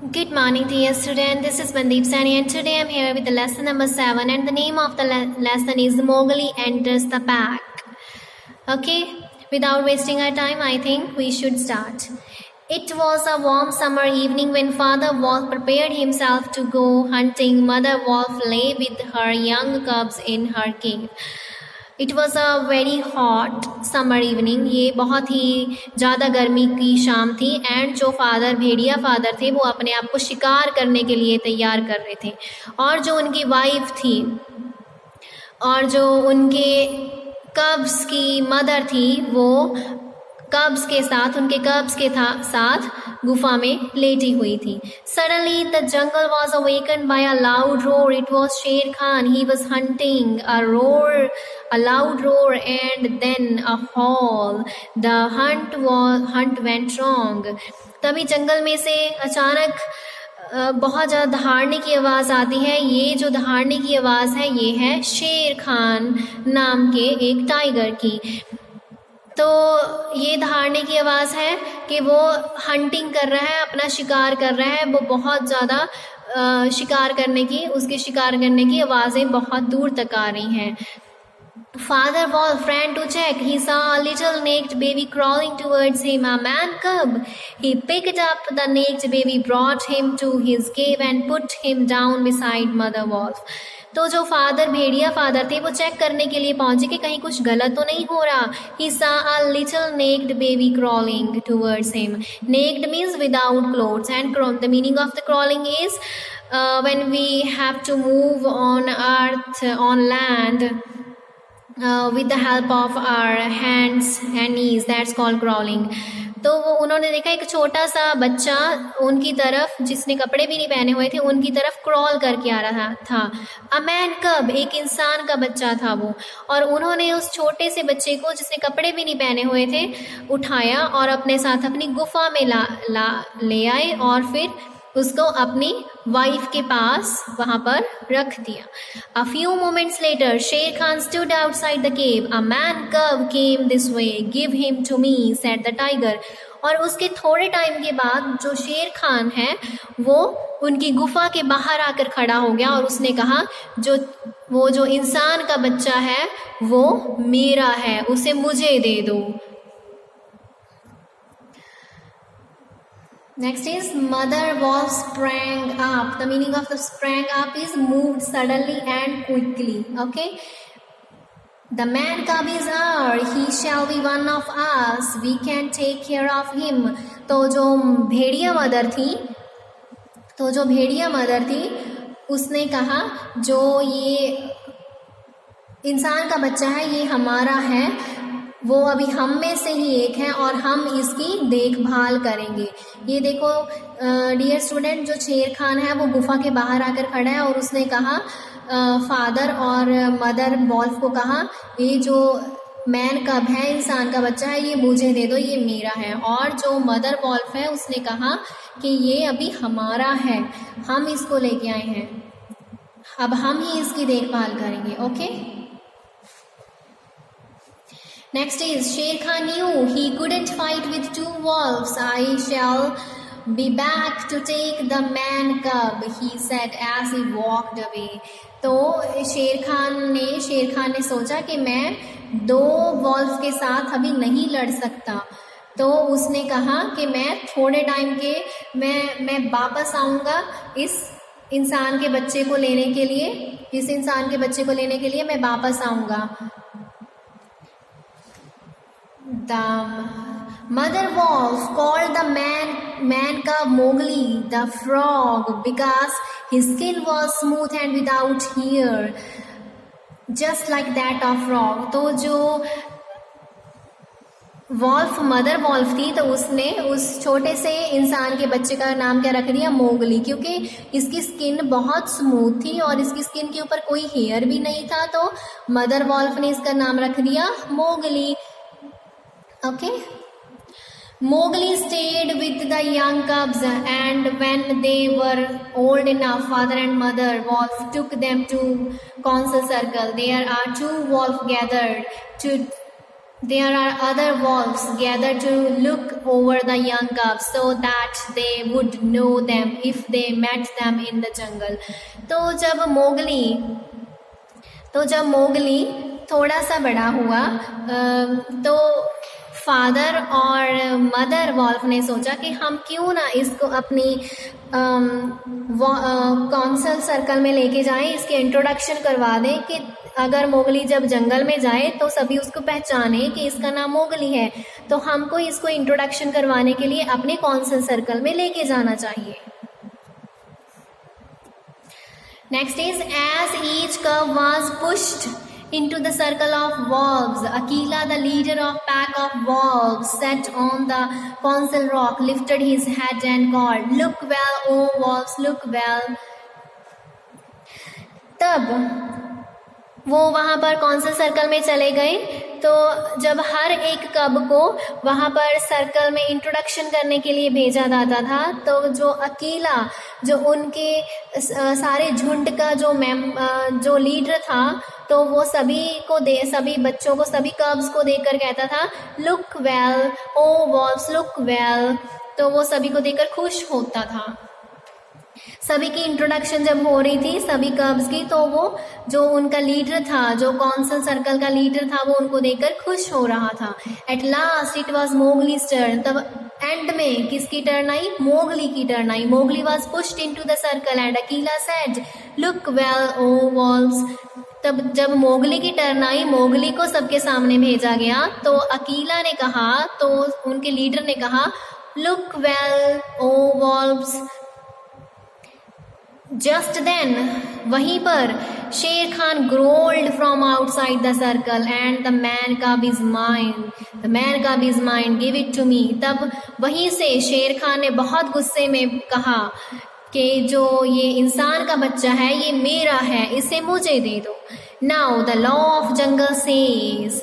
Good morning, dear student. This is Mandeep Sani, and today I'm here with the lesson number 7, and the name of the lesson is Mowgli Enters the Pack. Okay, without wasting our time, I think we should start. It was a warm summer evening when Father Wolf prepared himself to go hunting. Mother Wolf lay with her young cubs in her cave. It was a very hot summer evening, ये बहुत ही ज़्यादा गर्मी की शाम थी। And जो भेड़िया father थे वो अपने आप को शिकार करने के लिए तैयार कर रहे थे, और जो उनकी वाइफ थी और जो उनके कब्स की मदर थी वो उनके कब्स के साथ गुफा में लेटी हुई थी। Suddenly the jungle was awakened by a loud roar. It was Sher Khan. He was hunting. A loud roar, and then a howl. The hunt went wrong. तभी जंगल में से अचानक बहुत ज़्यादा दहाड़ने की आवाज़ आती है। ये जो दहाड़ने की आवाज़ है ये है शेर खान नाम के एक टाइगर की। तो ये दहाड़ने की आवाज़ है कि वो हंटिंग कर रहा है, अपना शिकार कर रहा है। वो बहुत ज़्यादा उसके शिकार करने की आवाज़ें बहुत दूर तक आ रही हैं। Father Wolf ran to check. He saw a little naked baby crawling towards him, a man cub. He picked up the naked baby, brought him to his cave and put him down beside Mother Wolf. तो जो भेड़िया father थे वो check करने के लिए पहुंचे कि कहीं कुछ गलत तो नहीं हो रहा। He saw a little naked baby crawling towards him. Naked means without clothes, and the meaning of the crawling is when we have to move on earth, on land, with the help of our hands and knees. That's called crawling. तो वो उन्होंने देखा एक छोटा सा बच्चा उनकी तरफ, जिसने कपड़े भी नहीं पहने हुए थे, उनकी तरफ क्रॉल करके आ रहा था। अ मैन कब, एक इंसान का बच्चा था वो, और उन्होंने उस छोटे से बच्चे को, जिसने कपड़े भी नहीं पहने हुए थे, उठाया और अपने साथ अपनी गुफा में ले आए, और फिर उसको अपनी वाइफ के पास वहां पर रख दिया। A few moments later, Sher Khan stood outside the cave. A man cub came this way. Give him to me, said the tiger. और उसके थोड़े टाइम के बाद जो शेर खान है वो उनकी गुफा के बाहर आकर खड़ा हो गया, और उसने कहा जो इंसान का बच्चा है वो मेरा है, उसे मुझे दे दो। Next is Mother Wolf sprang up. The meaning of the sprang up is moved suddenly and quickly. Okay. The man cub is ours. He shall be one of us. We can take care of him. तो जो भेड़िया mother थी उसने कहा जो ये इंसान का बच्चा है ये हमारा है, वो अभी हम में से ही एक है और हम इसकी देखभाल करेंगे। ये देखो डियर स्टूडेंट, जो शेर खान है वो गुफा के बाहर आकर खड़ा है, और उसने कहा फादर और मदर वॉल्फ को कहा ये जो मैन कब है, इंसान का बच्चा है, ये मुझे दे दो, ये मेरा है। और जो मदर वॉल्फ है उसने कहा कि ये अभी हमारा है, हम इसको लेके आए हैं, अब हम ही इसकी देखभाल करेंगे। Okay. Next is Sher Khan knew he couldn't fight with two wolves. I shall be back to take the man cub, he said as he walked away. तो शेर खान ने सोचा कि मैं दो वॉल्फ के साथ अभी नहीं लड़ सकता, तो उसने कहा कि मैं थोड़े टाइम के मैं वापस आऊँगा इस इंसान के बच्चे को लेने के लिए मैं वापस आऊँगा। The mother wolf called the man cub Mowgli the frog because his skin was smooth and without hair, just like that of frog. तो जो मदर वॉल्फ थी तो उसने उस छोटे से इंसान के बच्चे का नाम क्या रख दिया, मोगली, क्योंकि इसकी स्किन बहुत स्मूथ थी और इसकी स्किन के ऊपर कोई हेयर भी नहीं था, तो मदर वॉल्फ ने इसका नाम रख दिया Mowgli. Okay. Mowgli stayed with the young cubs, and when they were old enough, father and mother wolf took them to council circle. There are two wolves gathered there are other wolves gathered to look over the young cubs so that they would know them if they met them in the jungle. तो जब Mowgli थोड़ा सा बड़ा हुआ तो father और mother wolf ने सोचा कि हम क्यों ना इसको अपनी कौंसल सर्कल में लेके जाएं, इसके इंट्रोडक्शन करवा दें कि अगर मोगली जब जंगल में जाए तो सभी उसको पहचाने कि इसका नाम मोगली है, तो हमको इसको इंट्रोडक्शन करवाने के लिए अपने कौंसल सर्कल में लेके जाना चाहिए. Next is as each cub was pushed into the circle of wolves, Akela, the leader of pack of wolves, sat on the council rock, lifted his head and called, "Look well, O wolves, look well." तब वो वहाँ पर council circle में चले गए. तो जब हर एक कब को वहाँ पर सर्कल में इंट्रोडक्शन करने के लिए भेजा जाता था, तो जो अकीला, जो उनके सारे झुंड का जो लीडर था, तो वो सभी बच्चों को, सभी कब्स को देखकर कहता था, look well O valves, look well. तो वो सभी को देखकर खुश होता था. सभी की इंट्रोडक्शन जब हो रही थी सभी कब्स की, तो वो जो उनका लीडर था, जो कौंसल सर्कल का लीडर था, वो उनको देखकर खुश हो रहा था. At last it was Mowgli's turn. तब एंड में किसकी टर्न आई? मोगली की टर्न आई. Mowgli was pushed into the circle and Akela said, look well O wolves. तब जब मोगली की टर्न आई, मोगली को सबके सामने भेजा गया, तो अकीला ने कहा, तो उनके लीडर ने कहा, look well O wolves. Just then, वहीं पर Shere Khan growled from outside the circle and the man cub is mine, the man cub is mine, give it to me. तब वहीं से शेर खान ने बहुत गुस्से में कहा कि जो ये इंसान का बच्चा है ये मेरा है, इसे मुझे दे दो. Now the law of jungle says,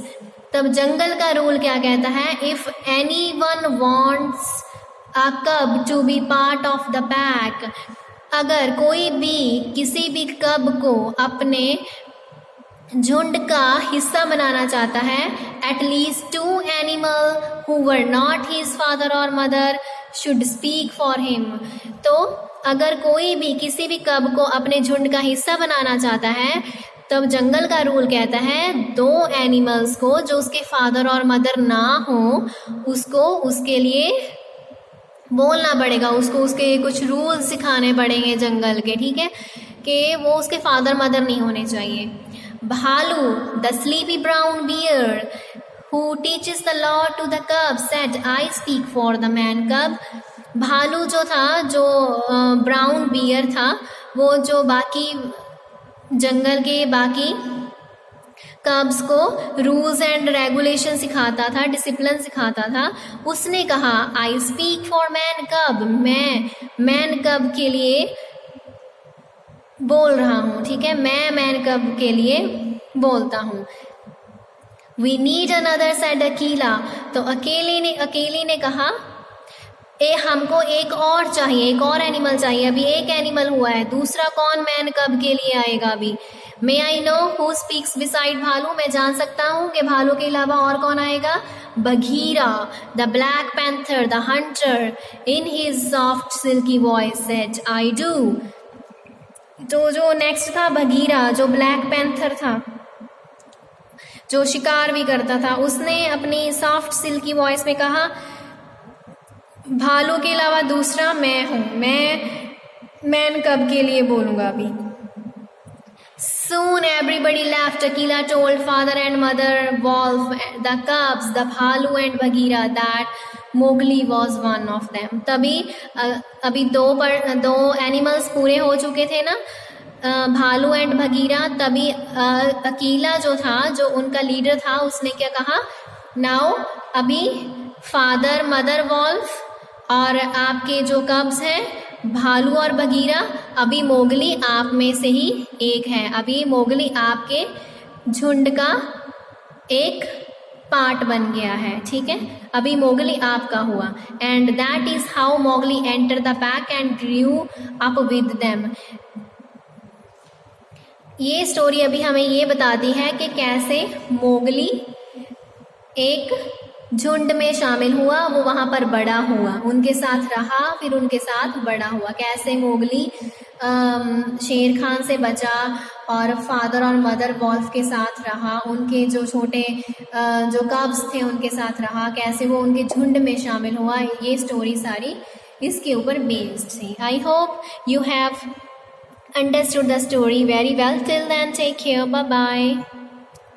तब जंगल का रूल क्या कहता है? If anyone wants a cub to be part of the pack, अगर कोई भी किसी भी कब को अपने झुंड का हिस्सा बनाना चाहता है, at least 2 animal who were not his father और mother should speak for him. तो अगर कोई भी किसी भी कब को अपने झुंड का हिस्सा बनाना चाहता है, तब जंगल का रूल कहता है 2 एनिमल्स को जो उसके फादर और मदर ना हो, उसको उसके लिए बोलना पड़ेगा, उसको उसके कुछ रूल सिखाने पड़ेंगे जंगल के, ठीक है, कि वो उसके फादर मदर नहीं होने चाहिए. Baloo, the sleepy brown bear who teaches the law to the cub said, I speak for the man cub. Baloo जो था, जो ब्राउन बियर था, वो जो बाकी जंगल के बाकी कब्स को रूल्स एंड रेगुलेशन सिखाता था, डिसिप्लिन सिखाता था, उसने कहा, आई स्पीक फॉर मैन कब, मैं मैन कब के लिए बोल रहा हूँ, ठीक है, मैं मैन कब के लिए बोलता हूँ. We need another said Akela. तो अकेली ने कहा, हमको एक और चाहिए, एक और एनिमल चाहिए. अभी एक एनिमल हुआ है, दूसरा कौन मैन कब के लिए आएगा अभी? May I know who speaks beside Baloo, मैं जान सकता हूँ कि भालू के अलावा और कौन आएगा? Bagheera, the black panther, the hunter, in his soft silky voice said, I do. तो जो नेक्स्ट था बघीरा, जो ब्लैक पैंथर था, जो शिकार भी करता था, उसने अपनी सॉफ्ट सिल्की वॉइस में कहा, भालू के अलावा दूसरा मैं हूँ, मैं मैन कब के लिए बोलूँगा अभी. Soon everybody laughed. Akela told father and mother wolf, the cubs, the bhalu and Bagheera that Mowgli was one of them. तभी अभी दो एनिमल्स पूरे हो चुके थे ना, भालू एंड बघीरा. तभी अकीला जो था, जो उनका लीडर था, उसने क्या कहा? नाउ अभी फादर मदर वॉल्फ और आपके जो कब्स हैं भालू और बघीरा, अभी मोगली आप में से ही एक है. अभी मोगली आपके झुंड का एक पार्ट बन गया है, ठीक है, अभी मोगली आपका हुआ. And that is how Mowgli enter the pack and grew up with them. ये स्टोरी अभी हमें ये बताती है कि कैसे मोगली एक झुंड में शामिल हुआ, वो वहाँ पर बड़ा हुआ, उनके साथ रहा, फिर उनके साथ बड़ा हुआ। कैसे मोगली शेर खान से बचा और फादर और मदर वॉल्फ के साथ रहा, उनके जो छोटे जो कब्स थे उनके साथ रहा, कैसे वो उनके झुंड में शामिल हुआ, ये स्टोरी सारी इसके ऊपर बेस्ड थी। I hope you have understood the story very well. Till then, take care. Bye bye.